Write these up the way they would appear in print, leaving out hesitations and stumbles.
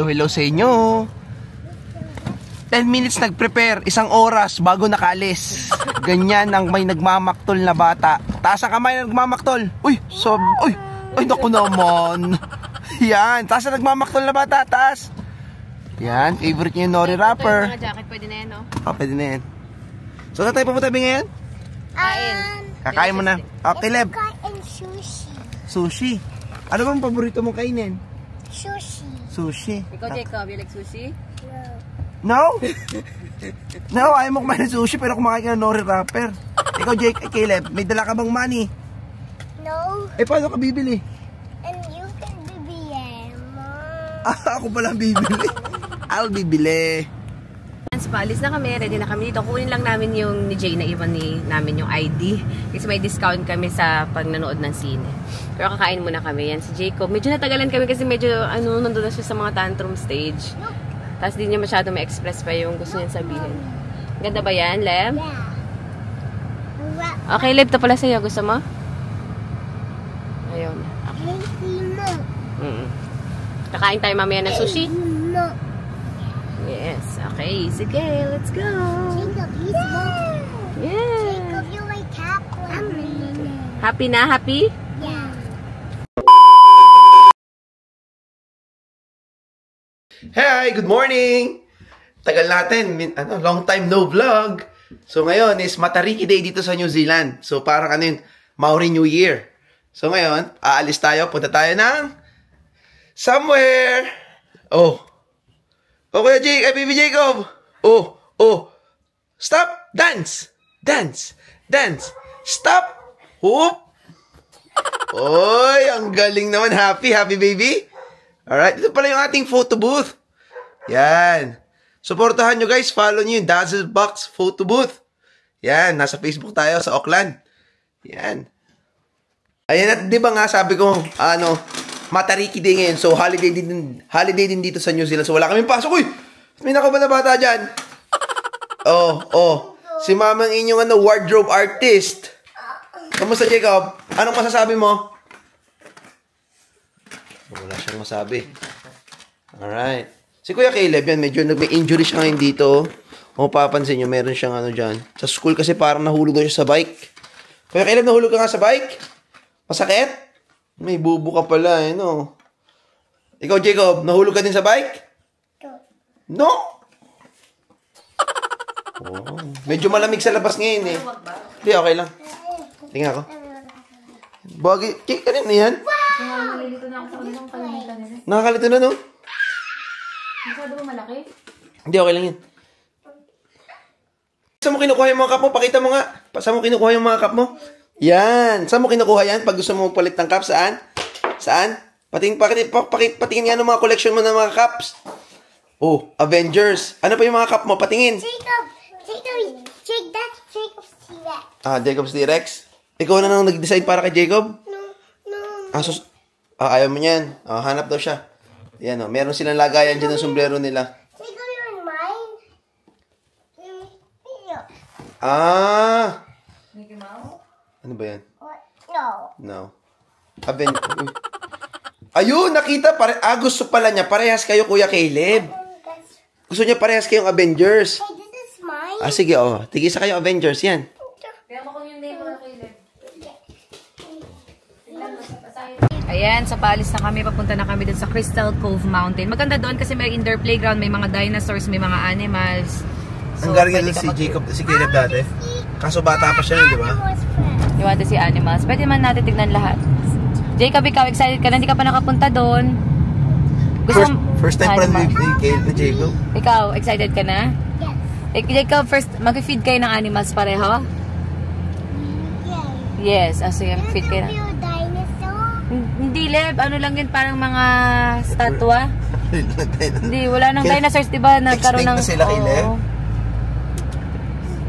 Hello sa inyo. 10 minutes nag-prepare, 1 oras bago nakaalis. Ganyan ang may nagmamaktol na bata. Taas ang kamay na nagmamaktol. Uy, ay naku naman. Yan, taas ang nagmamaktol na bata, taas. Yan, favorite niya yung nori wrapper. Mga jacket, pwede na yan, no? Oh, pwede na yan. So, saan tayo pumunta ngayon? Kain. Kakain mo na. Okay, Leb. Kain sushi. Sushi. Ano bang paborito mong kainin? Sushi. Sushi. Ikaw, Jacob, you like sushi? No? No, ayaw mo kumain ng sushi pero kumakain ka ng nori wrapper. Ikaw, Caleb, may dala ka bang money? No. Eh, paano ka bibili? And you can BBM. Ako palang bibili. I'll bibili. Sa paalis na kami, ready na kami dito. Kunin lang namin yung ni Jay na iwan namin yung ID. Kasi may discount kami sa pag nanood ng sine. Pero kakain muna kami. Yan si Jacob. Medyo natagalan kami kasi medyo nandun na siya sa mga tantrum stage. Tapos di niya masyado ma-express pa yung gusto niya sabihin. Ganda ba yan, Leb? Yeah. Okay, Leb, ito pala sa'yo. Gusto mo? Ayun. Kakain tayo mamaya ng sushi? No. Yes. Okay, sige. Let's go. Jacob, he's smoking. Yeah. Jacob, you like chocolate. Happy na? Happy? Yeah. Hey, good morning! Tagal natin, long time no vlog. So ngayon is Matariki Day dito sa New Zealand. So parang Maori New Year. So ngayon, aalis tayo, punta tayo ng somewhere. Oh, Kuya Jake, Baby Jacob. Oh, stop, dance, stop, whoop. Oy, ang galing naman, happy baby. Alright, ito pala yung ating photo booth. Yan. Supportahan nyo guys, follow nyo yung Dazzle Box photo booth. Yan, nasa Facebook tayo sa Auckland. Yan. Ayan, at di ba nga sabi ko, Matariki Day ngayon. So, holiday din dito sa New Zealand. So, wala kaming pasok. Uy! May nakaba na bata dyan. Oh. Si mamang inyong wardrobe artist. Kamusta, Jacob? Anong masasabi mo? Wala siyang masabi. Alright. Si Kuya Caleb, yan, medyo may injury siya ngayon dito. Kung papansin nyo, meron siyang dyan. Sa school kasi parang nahulog daw siya sa bike. Kuya Caleb, nahulog ka nga sa bike? Masakit? May bubo ka pala, no? Ikaw, Jacob, nahulog ka din sa bike? No? Oh, medyo malamig sa labas ngayon, eh. Hindi, okay lang. Tingnan ako. Bagay, cake ka rin na yan? Nalilito na ako sa kanilang kalamitan nila. Nakakalito na, no? Masyado ba malaki? Hindi, okay lang yan. Saan mo kinukuha yung mga cup mo? Pakita mo nga. Saan mo kinukuha yung mga cup mo? Yan. Saan mo kinukuha yan? Pag gusto mo magpalit ng cup, saan? Saan? Patingin nga ng mga collection mo ng mga cups. Oh, Avengers. Ano pa yung mga cup mo? Patingin. Jacob, that's Jacob's T-Rex. Jacob's T-Rex. Ikaw na nang nag-decide para kay Jacob? No. Ayaw mo yan. Hanap daw siya. Yan, meron silang lagayan dyan ng sombrero nila. Jacob, you're in mine. Mickey Mouse? Ano ba yan? What? No. No. Ayun, nakita. Gusto pala niya. Parehas kayo, Kuya Caleb. Gusto niya parehas kayong Avengers. Hey, this is mine. Sige, tigisa kayo Avengers, yan. Kaya mo kung yung name mo na kayo. Ayan, sa paalis na kami, papunta na kami dun sa Crystal Cove Mountain. Maganda doon kasi may indoor playground, may mga dinosaurs, may mga animals. So, ang galing si Jacob, si Caleb dati. Kaso bata pa siya, di ba? You want to see animals? Pwede man natin tignan lahat. Jacob, ikaw excited ka na? Hindi ka pa nakapunta doon. First time pa rin ni Jacob. Ikaw, excited ka na? Yes. Jacob, first, mag-feed kayo ng animals pareho? Yes. Sige, mag-feed kayo na. Hindi, Leb. Ano lang yun, parang mga statwa. Hindi, wala nang dinosaurs, diba? Nagkaroon ng... Extinct na sila kay Leb.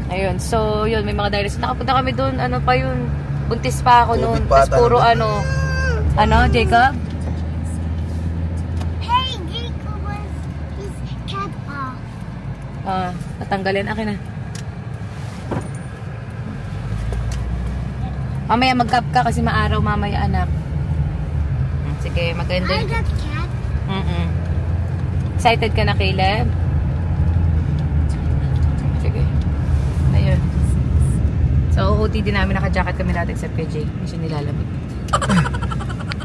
Ayun, so, yun, may mga dinosaurs. Nakapunta kami doon, ano pa yun? Buntis pa ako noon. Tapos puro Jacob? Hey, Jacob was his cat off. Tatanggalin. Akin na. Mamaya mag-cup ka kasi maaraw mamaya, anak. Sige, maganda. I got cat. Excited ka na, Caleb? Sige. Ayun. So, OOTD namin, naka-jacket kami natin except kay Jay. Hindi siya nilalabit.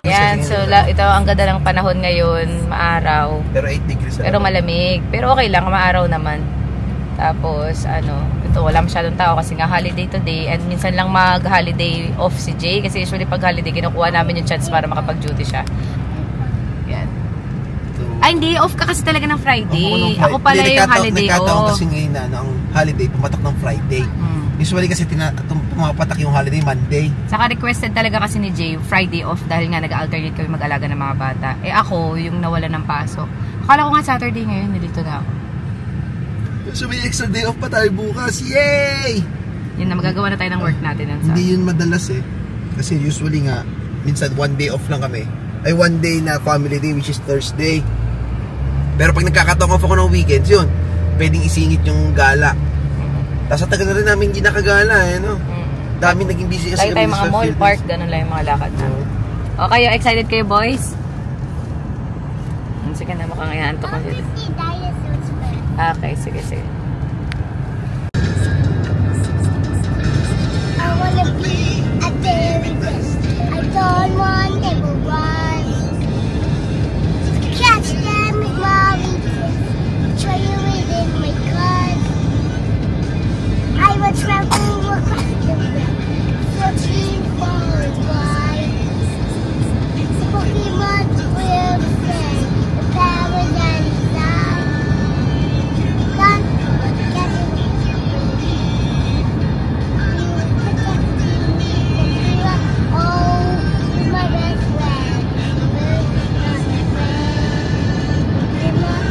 Yan, so ito ang ganda ng panahon ngayon, maaraw. Pero 8 degrees. Pero malamig. Pero okay lang, maaraw naman. Tapos, ito wala masyadong tao kasi nga holiday today. And minsan lang mag-holiday off si Jay. Kasi usually pag holiday, kinukuha namin yung chance para makapag-duty siya. Yan. Ay, hindi. Off ka kasi talaga ng Friday. Ako pala yung holiday off. Nagkataon kasi ngayon na ang holiday, pumatak ng Friday. Usually kasi pumapatak yung holiday Monday. Saka requested talaga kasi ni Jay Friday off dahil nga nag-alternate kami mag-alaga ng mga bata. Eh ako, yung nawala ng pasok. Akala ko nga Saturday ngayon, nilito na ako. So may extra day off pa tayo bukas. Yay! Yun na, magagawa na tayo ng work natin. Hindi yun madalas eh. Kasi usually nga, minsan one day off lang kami. Ay one day na family day which is Thursday. Pero pag nagkakataon off ako ng weekends, yun, pwedeng isingit yung gala. Tapos tagal na rin namin hindi nakagala eh, no? Dami naging busy kasi kami sa mga mall, park, ganun lang yung mga lakad na. Okay, excited kayo boys? Sige na, mukhang ihanto ko dito. Okay, sige, sige. I wanna be a very best. I don't want everyone to catch them with mommy. Try it in my car. I will travel across the world, searching for a ride. Pokemon will say the power that is down. Gone, but getting away. You will protect me from fear. Oh, you're my best friend. You're not my friend. You're not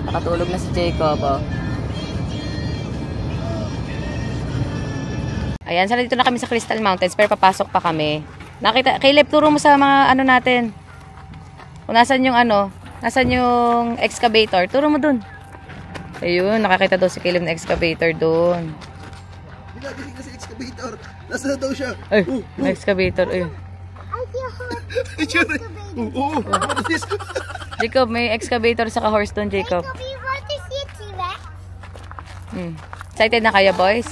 Nakatulog na si Jacob, oh. Ayan, sana dito na kami sa Crystal Mountains, pero papasok pa kami. Nakita, Caleb, turo mo sa mga ano natin. Kung nasan yung nasan yung excavator, turo mo dun. Ayun, nakakita daw si Caleb na excavator dun. Binabili ka sa excavator. Nasa na daw siya. Ay, excavator, ayun. Jacob, may excavator sa ka-horse doon, Jacob. Excited na kayo, boys?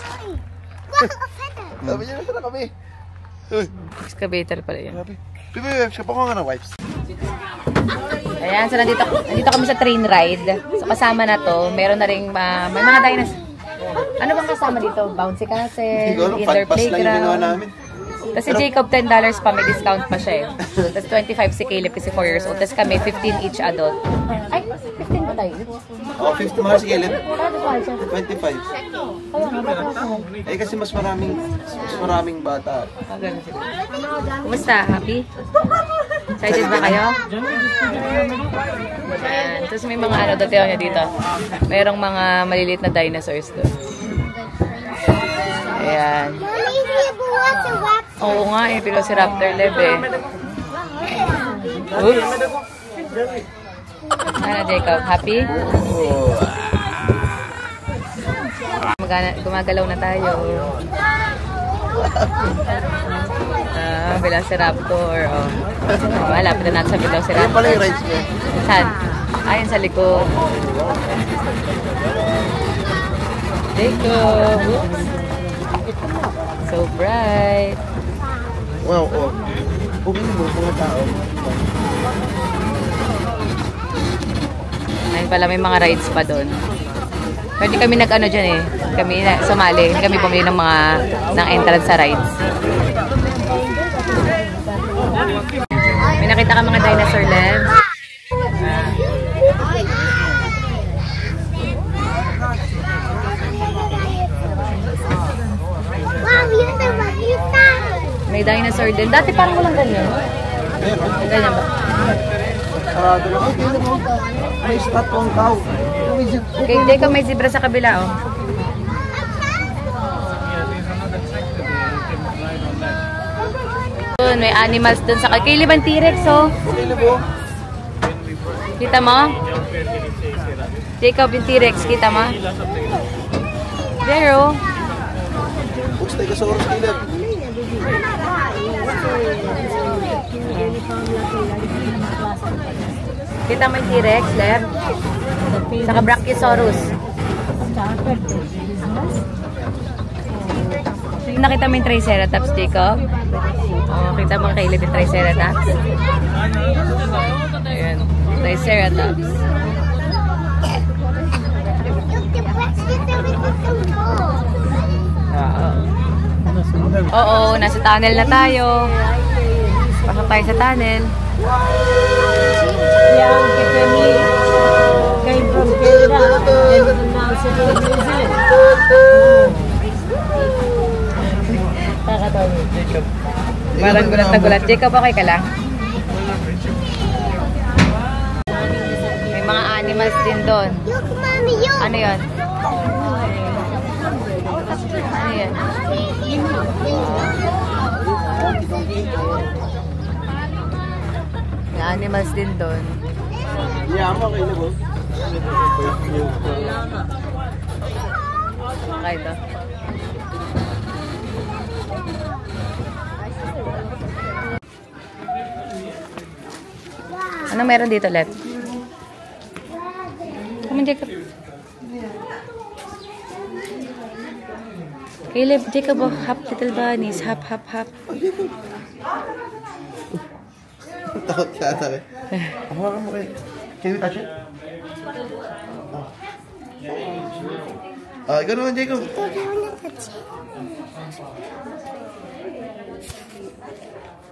Sabi niya, nasa na kami. Excavator pala yun. Bibi, siya pa ko nga ng wipes. Ayan, so nandito kami sa train ride. So kasama na to, meron na rin may mga dinosaurs. Ano bang kasama dito? Bouncy castle, indoor playground. Tapos si Jacob, $10 pa, may discount pa siya eh. Tapos 25 si Caleb kasi 4 years old. Tapos kami, 15 each adult. Ay, 15 ba tayo? Oo, 50 mga si Caleb. 25. Eh kasi mas maraming bata. Ganun sila. Kumusta? Happy? Excited ba kayo? Ayan. Tapos may mga detail niya dito. Merong mga maliliit na dinosaurs doon. Ayan. Oo nga eh, Velociraptor Lev eh. Oops. Ano, Jacob? Happy? Gumagalaw na tayo. Velociraptor. Oh. Malapit na natin sa Velociraptor. Ayun pala yung rides mo. Saan? Ayun sa likod. Jacob. So bright. Wow, oh. Pumili mo mga tao. Ayun pala, may mga rides pa doon. Pwede kami nag-ano dyan eh. Kami sumali. Hindi kami pumili ng entrance sa rides. May nakita ka mga dinosaur labs. May dinosaur din. Dati parang walang ganyan. Ganyan ba? May statue cow. Okay, hindi ka may zebra sa kabila, oh. May animals dun sa Caleb ang T-Rex, oh. Caleb, oh. Kita mo? Jacob, yung T-Rex, kita mo? Pero, Books, Stegosaurus, Caleb. kita mo yung T-Rex, Lev? Saka Brachiosaurus. Nakita mo yung Triceratops, Jacob? Oh, kita mo kay Caleb yung Triceratops? Ayan, Triceratops. Oo, nasa tunnel na tayo. Pasok tayo sa tunnel. Yang family came from Canada and now settled in New Zealand. Nakatawa. Jacob. Parang gulat na gulat. Jacob, okay ka lang? May mga animals din doon. Look, mommy, you. Ano yun? Ano yun? May animals din doon. Okay ito. Ano meron dito, Let? Come on, Jacob. Caleb, Jacob, oh, hop, little bunnies. Hop, hop, hop. Takot ka ata eh. Hawakan mo kayo. Can we touch it? Ikaw naman, Jacob.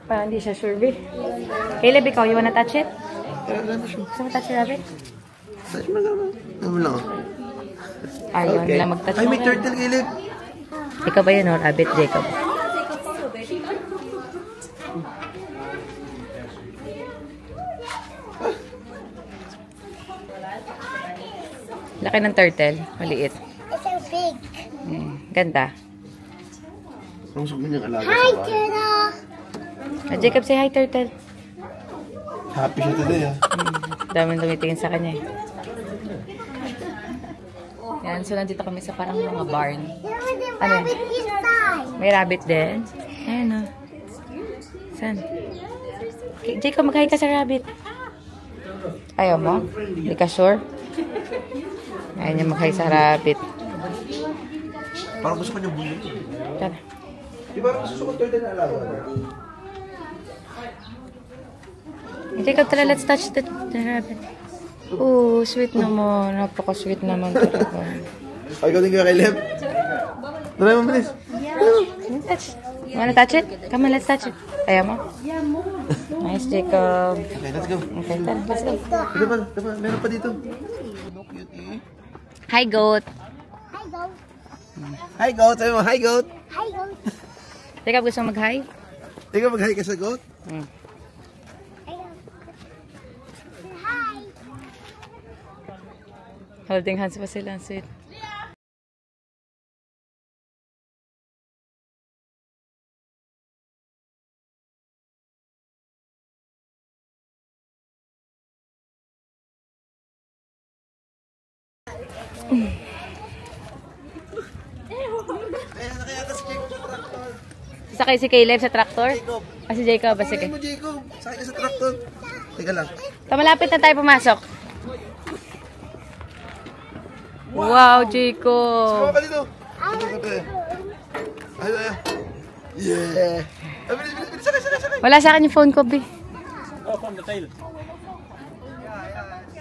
Parang hindi siya sure, babe. Caleb, ikaw, you wanna touch it? Gusto mo touch it, rabbit? Touch mo naman. Ano lang ako. Ayaw nila mag-touch Ay, mo. may turtle, Caleb. Ikaw ba yun, or rabbit, Jacob? Laki ng turtle. Maliit. It's so big. Ganda. Ang gusto mo niyang alaga Hi, sa bahay. Ah, Turtle. Jacob, say hi, turtle. Happy siya today, ha? Daming tumitingin sa kanya eh. Yan, so nandito kami sa parang mga barn. There was a Ano? rabbit inside. May rabbit din. Ayan o. Saan? Jacob, mag-hi ka sa rabbit. Ayaw mo? Hindi ka sure? Ayaw niya mag-hi sa rabbit. Parang gusto ko niyang bulong. Tara. Di ba gusto ko turtle na alaga? Jacob, tara, let's touch the rabbit. Oh, sweet naman. Napaka-sweet naman talaga. Ay, ikaw din ka, Caleb. Tara mo, bilis. Touch. You wanna touch it? Come on, let's touch it. Ayaw mo? Nice, Jacob. Okay, let's go. Okay, tara, let's go. Ito pa, meron pa dito. Look, cutie. Hi, goat. Hi, goat. Hi, goat. Sabi mo, hi, goat. Hi, goat. Jacob, gusto mo mag-hi? Ikaw mag-hi ka sa goat? Hi, goat. Hi. Holding hands pa sila. Sweet. Sakay si Caleb sa tractor? Jacob. Si Jacob. Sige. Mo, Jacob. Sakay ka sa tractor. Teka lang. Malapit na tayo pumasok. Wow, Jacob. Sama ka dito. Ay. Yeah. Ay, bilis. Sakay. Wala sa akin yung phone ko, B.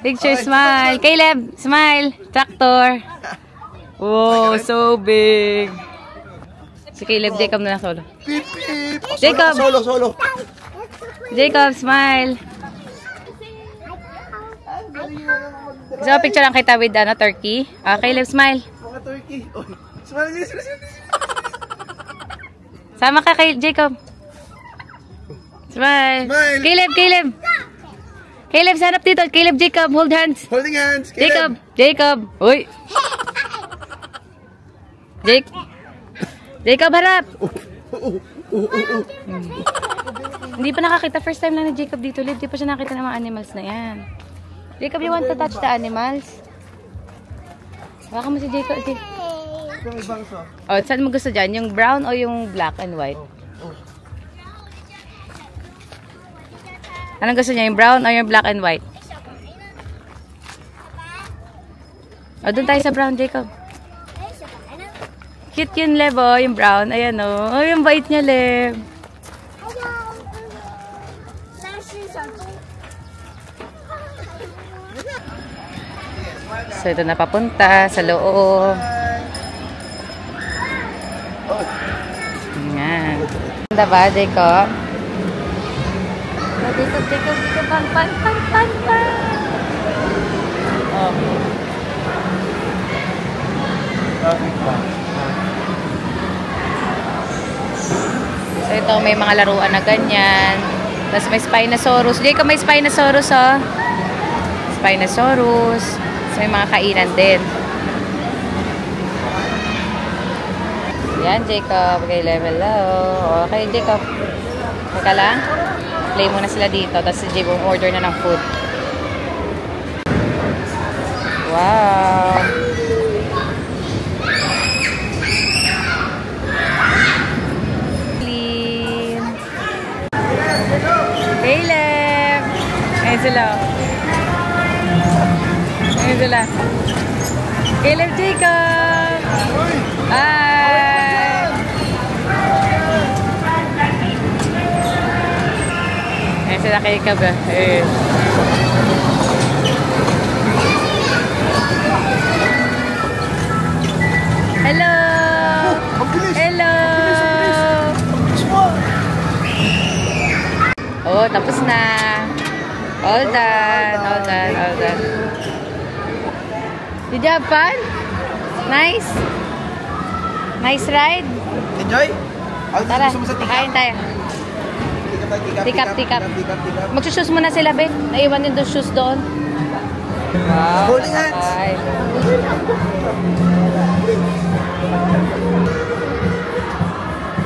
Picture, smile. Caleb, smile. Tractor. Wow, so big. Si Caleb, Jacob na lang solo. Pip, pip. Jacob. Solo. Jacob, smile. Gusto mo picture lang kita with turkey? Caleb, smile. Mga turkey. Oy, smile. Sama ka kay Jacob. Smile. Smile. Caleb. Caleb, sanap dito. Caleb, Jacob, hold hands. Holding hands. Jacob. Uy. Jacob, harap. Hindi pa nakakita. First time lang ni Jacob dito. Hindi pa siya nakita ng mga animals na yan. Jacob, you want to touch the animals? Baka mo si Jacob. Oh, saan mo gusto dyan? Yung brown o yung black and white? Anong gusto niya? Yung brown o yung black and white? O, doon tayo sa brown, Jacob. Cute yun, Lev, oh. Yung brown. Ayan, oh. Oh, yung bait niya, Lev. So, ito na papunta sa loob. Ayan. Ganda ba, Jacob? Jacob, pan. Oh. So, ito, may mga laruan na ganyan. Tapos may Spinosaurus. Jacob, may Spinosaurus, oh. Spinosaurus. So, may mga kainan din. Yan, Jacob. Okay, level low. Okay, Jacob. Teka lang. Play muna sila dito. Tapos si Jacob order na ng food. Wow. Clean. Caleb. Ngayon sila. Caleb, Jacob. Hi. Ngayon sila Jacob. Hello. Hello. Oh, tapos na. All done. Did you have fun? Nice? Nice ride? Enjoy? Tara, kain tayo. Tikap. Magsushoes muna sila, Ben. Naiwan din doon shoes doon. Wow. Holding hands.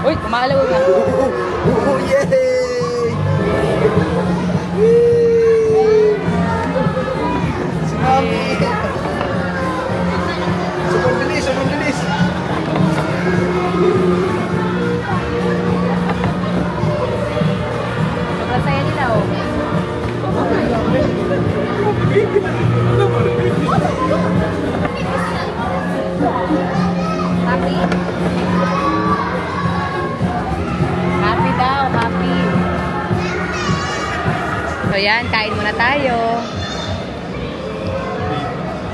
Uy, kumaalaw na. Yay! Si Mami. Sobrang bilis. Sobrang saya nila, oh. Happy? Happy daw, happy. So yan, kain muna tayo.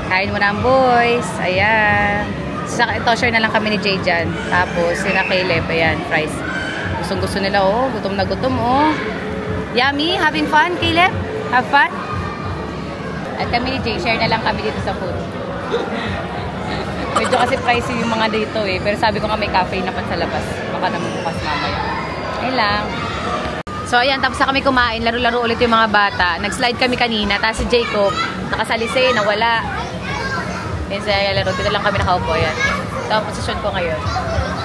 Kain muna ang boys. Ayan. Ito, share na lang kami ni Jay dyan. Tapos, sina Caleb. Ayan, fries. Gustong-gusto nila, oh. Gutom na gutom, oh. Yummy? Having fun, Caleb? Have fun? At kami ni Jay, share na lang kami dito sa food. Medyo kasi pricey yung mga dito, eh. Pero sabi ko nga may cafe naman sa labas. Baka naman bukas mamaya. Ayun lang. So, ayan. Tapos na kami kumain. Laro-laro ulit yung mga bata. Nag-slide kami kanina. Tapos si Jacob, nakasalise, nawala. Yan sa laro. Dito lang kami nakaupo. Yan. Ito ang posisyon ko ngayon.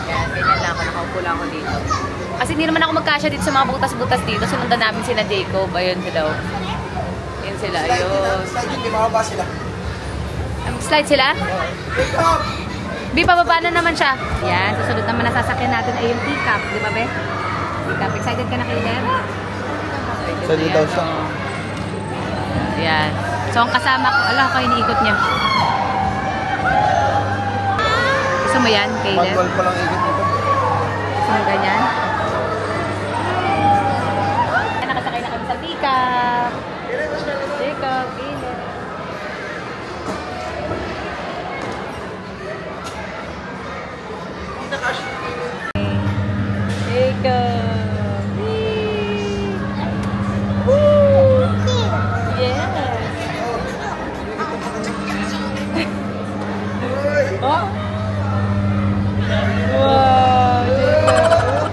Yan. Ganyan lang ako. Nakaupo lang ako dito. Kasi hindi naman ako magkasya dito sa mga butas-butas dito. Sinundan namin sila Jacob. Ayun sila. Yan sila. Ayun. Slide sila? Bi, pababa na naman siya. Yan. Susunod naman na sasakyan natin ay yung teacup. Di ba, be? Teacup. Excited ka na kayo, Lera? Excited daw siya. Yan. So, ang kasama ko, alam ko, iniikot niya. Gusto mo yan, Caleb? Manual pa lang ikot nito. Gusto mo ganyan? Nakasakay na kami sa teacup. Jacob, Caleb. Jacob. Oh. Wow, Jacob.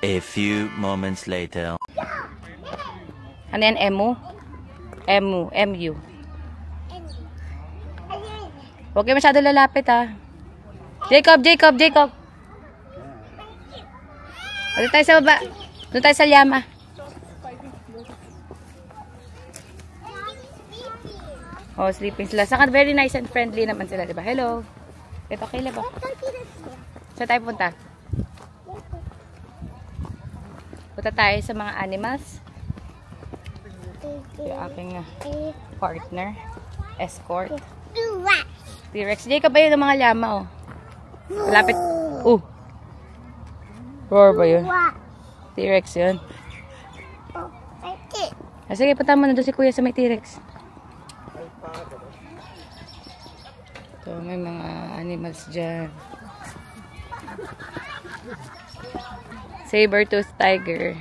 A few moments later. Ano yan, emu? MU. Huwag kayo masyado lalapit, ha. Jacob! Doon tayo sa baba. Doon tayo sa llama. Oh, sleeping sila. Saka very nice and friendly naman sila, diba? Hello. Ito, Caleb, ba? Saan tayo punta? Punta tayo sa mga animals. Yung aking partner. Escort. T-Rex. Jacob, ayun ang mga llama, oh. Malapit. Roar ba yun? T-Rex yun. Sige, punta mo na doon si Kuya sa may T-Rex. Ito, may mga animals dyan. Saber-tooth tiger.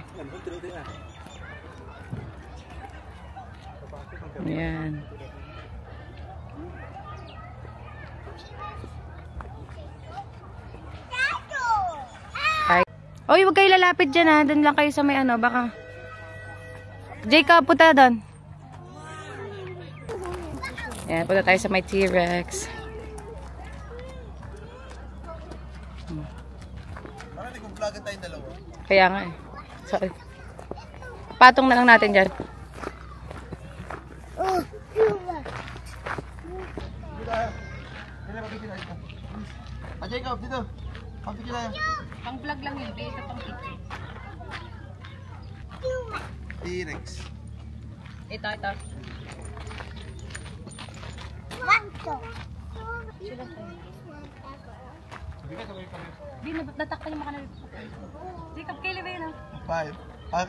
Ayan. Oy, huwag kayo lalapit dyan, ha. Doon lang kayo sa may ano, baka. Jacob, punta doon. Ayan, punta tayo sa may T-Rex. Parang hindi kong vlogan tayong dalawa. Kaya nga eh. Sorry. Patong na lang natin dyan. Jacob, dito. Pagpikil tayo. Pang vlog lang yun, dito pang picture. T-Rex. Ito. Di, natakta yung mga Jacob, Caleb, ayun, ha? 5.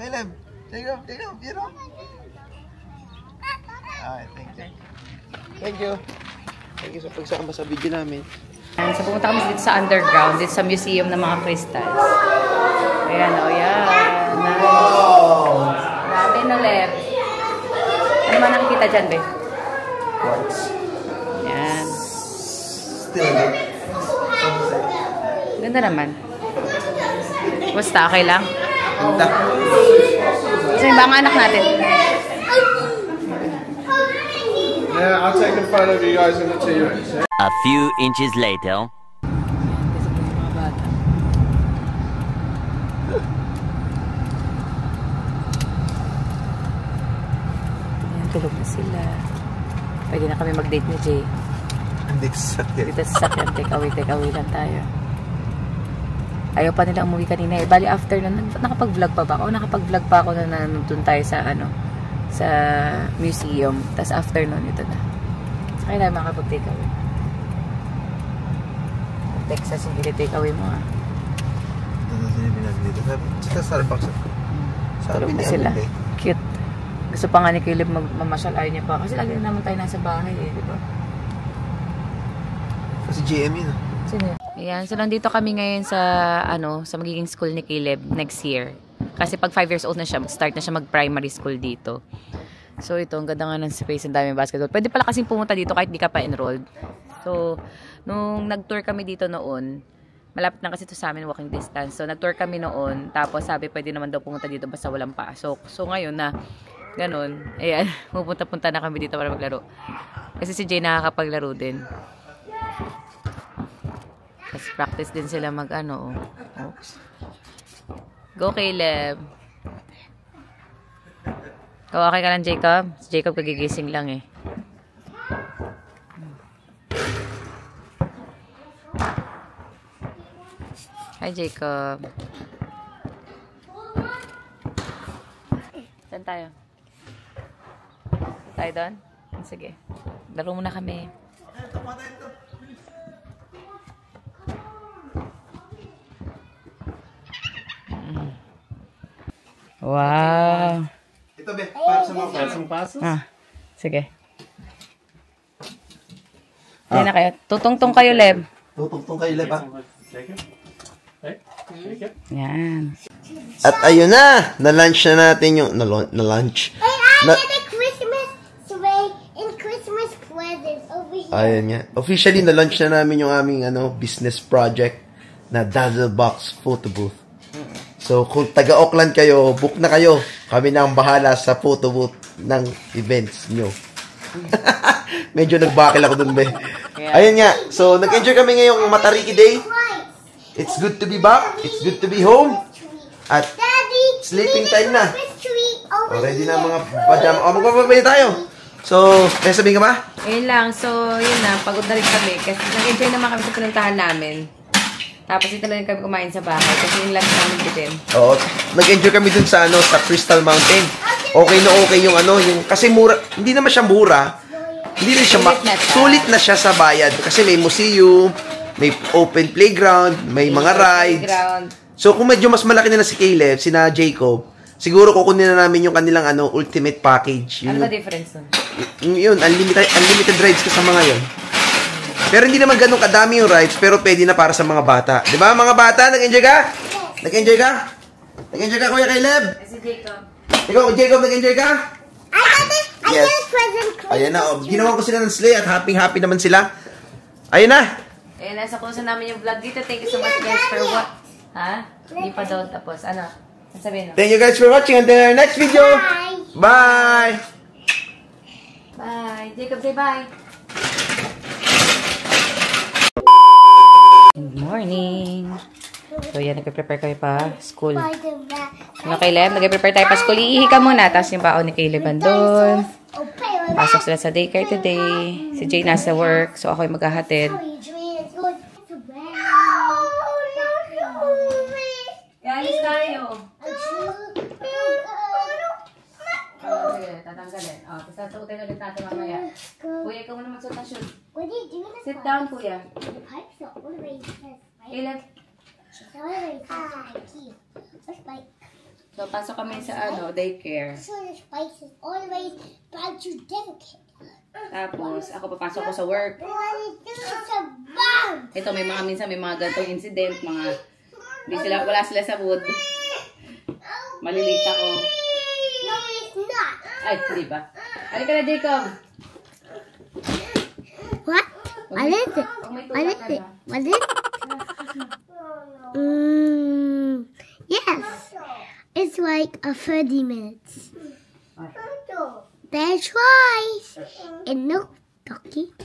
Caleb. Jacob, you know? Alright, thank you. Thank you sa pagsama sa video namin. So, pumunta kami dito sa underground, dito sa museum ng mga crystals. Ayan, yan. Nice. Dami na left. Ano man nakikita dyan, be? Quartz. Yan. Still good. Ganda naman. Basta, okay lang? Ganda. Kasi ba ang anak natin? Yeah, I'll take a photo of you guys in the T-Rex. Yeah? A few inches later. Ayan, tulog na sila. Pwede na kami mag-date ni Jay. Hindi sasakyan. Dito sa sakyan, take away lang tayo. Ayaw pa nila umuwi kanina eh. Bali after nun, nakapag-vlog pa ba ako? Nakapag-vlog pa ako na nandun tayo sa sa museum. Tapos after nun, ito na. So, kailangan makapag-take away. Texas yung take away mo, ha? Ano sinabi natin dito? Sa Starbucks. Tulog na sila. Cute. Gusto pa nga ni Caleb mamasyal. Ayaw niya pa. Kasi lagi naman tayo nasa bahay eh, di ba? Kasi GM yun. Sino? Ayan, so nandito kami ngayon sa sa magiging school ni Caleb next year. Kasi pag 5 years old na siya, start na siya mag-primary school dito. So ito, ang ganda nga ng space, ang daming basketball. Pwede pala kasing pumunta dito kahit di ka pa enrolled. So, nung nag-tour kami dito noon, malapit na kasi ito sa amin, walking distance. So, nag-tour kami noon, tapos sabi pwede naman daw pumunta dito basta walang pasok. So, ngayon na, ganun, ayan, pupunta-punta na kami dito para maglaro. Kasi si Jay nakakapaglaro din. Tapos practice din sila Oops. Go, Caleb. Okay ka lang, Jacob? Si Jacob kagigising lang eh. Hi, Jacob. Saan tayo? Tayo doon? Sige. Laro muna kami. Wow. Ito, be. Para sa mga passes? Sige. Hindi na kayo. Tutungtong kayo, Leb. tutungtong kayo, Leb, ha? Yan. At ayun na! Na-lunch na natin yung... Na-lunch. Hey, I have a Christmas tree and Christmas presents over here. Ayun nga. Officially, na-lunch na namin yung aming business project na Dazzle Box Photo Booth. So, kung taga-Auckland kayo, book na kayo. Kami na ang bahala sa photo booth ng events nyo. Medyo nagbakil ako dun, be. Ayun nga. So, nag-enjoy kami ngayong Matariki Day. It's good to be back. It's good to be home. At sleeping time na. Ready na mga pajama. Magpapabay tayo. So, may sabihin ka ba? Ayun lang. So, yun na. Pagod na rin kami. Kasi nag-enjoy naman kami sa pinuntahan namin. Tapos dito na rin kami kumain sa bahay. Kasi yung lunch namin din. Oo. Nag-enjoy kami dun sa, sa Crystal Mountain. Okay na okay yung kasi mura. Hindi naman siya mura. Hindi rin siya sulit na siya sa bayad. Kasi may museum, may open playground, may mga rides. So, kung medyo mas malaki na si Caleb, sina Jacob, siguro kukunin na namin yung kanilang ultimate package. Ano ba difference nun? Yun, unlimited rides kasama ngayon. Pero hindi naman ganun kadami yung rides, pero pwede na para sa mga bata. Di ba, mga bata? Nag-enjoy ka? Nag-enjoy ka? Nag-enjoy ka, Kuya Caleb? Si Jacob. Ikaw, Jacob, nag-enjoy ka? I got a present. Ayan na, ginawa ko sila ng sleigh at happy naman sila. Ayan na. Ayan, nasa kusa namin yung vlog dito. Thank you so much guys for what? Ha? Hindi pa daw tapos. Ano? Sabihin mo. Thank you guys for watching. Until our next video. Bye. Bye. Jacob, say bye. Good morning. So, yan. Nag-prepare kami pa school. Ano, Caleb? Nag-prepare tayo pa school. Iihi ka muna. Tapos yung baon ni Caleb andun. Pasok sila sa daycare today. Si Jay nasa work. So, ako yung maghahatid. Alis tayo. Tatanggalin. Tapos tatutin ulit natin mamaya. Kuya, ikaw muna magsuot ng shoes. What are you doing? Sit down, Kuya. The pipes are always this, right? Caleb. It's always this. The spice. So, pasok kami sa daycare. So the spice is always bad to dedicate. Tapos, ako papasok ko sa work. What are you doing? It's a bomb. Ito, minsan may mga ganitong incident, wala sila sa wood. Malilate ako. No, it's not. Ay, di ba? Halika na, Jacob. What? What is it? What is it? What is it? Yes. It's like a 30 minutes. That's right. And no, Donkey.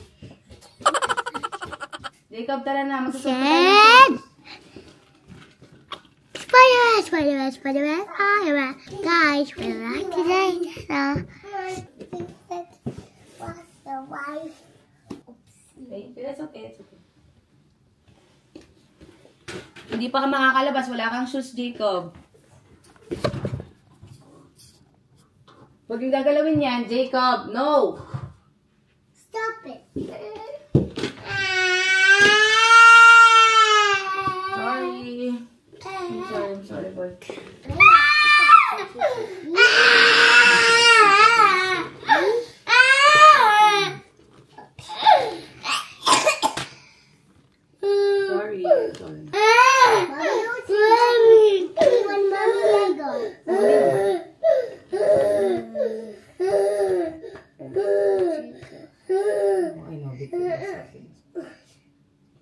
Jacob, tara na. Magsusunod tayo. Jen! Spider-Man, Spider-Man, Spider-Man, Spider-Man. Guys, we're like today. What's the wife? Okay, that's okay. Hindi pa ka makakalabas. Wala kang shoes, Jacob. Huwag yung gagalawin yan, Jacob. No! Stop it. Sorry. I'm sorry, boy. Sorry.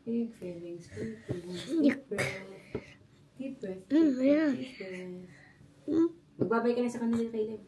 Big feelings, big feelings, deep breath. Deep breath. Deep breath. Magbabay ka na sa kanila, Caleb.